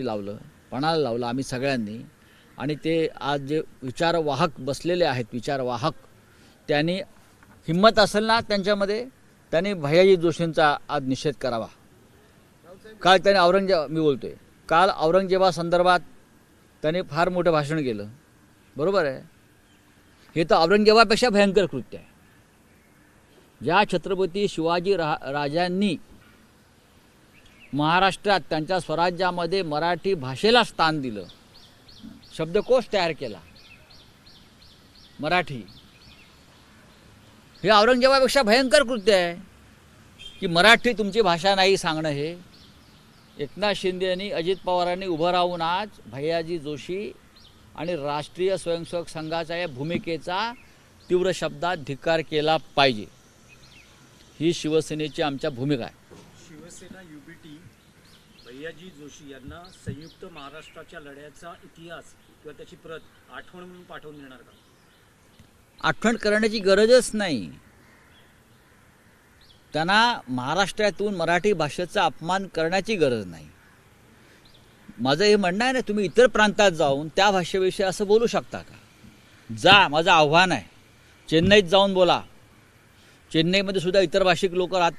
लावलं, पणाला लावलं आम्ही सगळ्यांनी। आणि ते आज जे विचारवाहक बसलेले आहेत, विचारवाहक, त्यांनी हिम्मत असेल ना त्यांच्यामध्ये, त्यांनी भैयाजी जोशींचा आज निषेध करावा। काल त्यांनी काल औरंगजेबासंदर्भात त्यांनी फार मोठं भाषण केलं, बरोबर आहे। हे तर औरंगजेबापेक्षा भयंकर कृत्य आहे। ज्या छत्रपती शिवाजी राजांनी महाराष्ट्रात त्यांच्या स्वराज्यामध्ये मराठी भाषेला स्थान दिलं, शब्दकोश तयार केला मराठी, हे औरंगजेबापेक्षा भयंकर कृत्य आहे की मराठी तुमची भाषा नाही सांगणं। हे एकनाथ शिंदे यांनी, अजित पवारांनी उभं राहून आज भैयाजी जोशी आणि राष्ट्रीय स्वयंसेवक संघाच्या या भूमिकेचा तीव्र शब्दात धिक्कार केला पाहिजे। ही शिवसेनेची आमच्या भूमिका आहे। शिवसेना युबीटी भैयाजी जोशी यांना संयुक्त महाराष्ट्राच्या लढ्याचा इतिहास किंवा त्याची प्रत आठवण म्हणून पाठवून देणार का? आठवण करण्याची गरजच नाही। त्यांना महाराष्ट्रातून मराठी भाषेचा अपमान करण्याची गरज नाही। माझं हे म्हणणं आहे ना, तुम्ही इतर प्रांतात जाऊन त्या भाषेविषयी असं बोलू शकता का? जा, माझं आव्हान आहे, चेन्नईत जाऊन बोला। चेन्नईमध्ये सुद्धा इतर भाषिक लोक राहतात।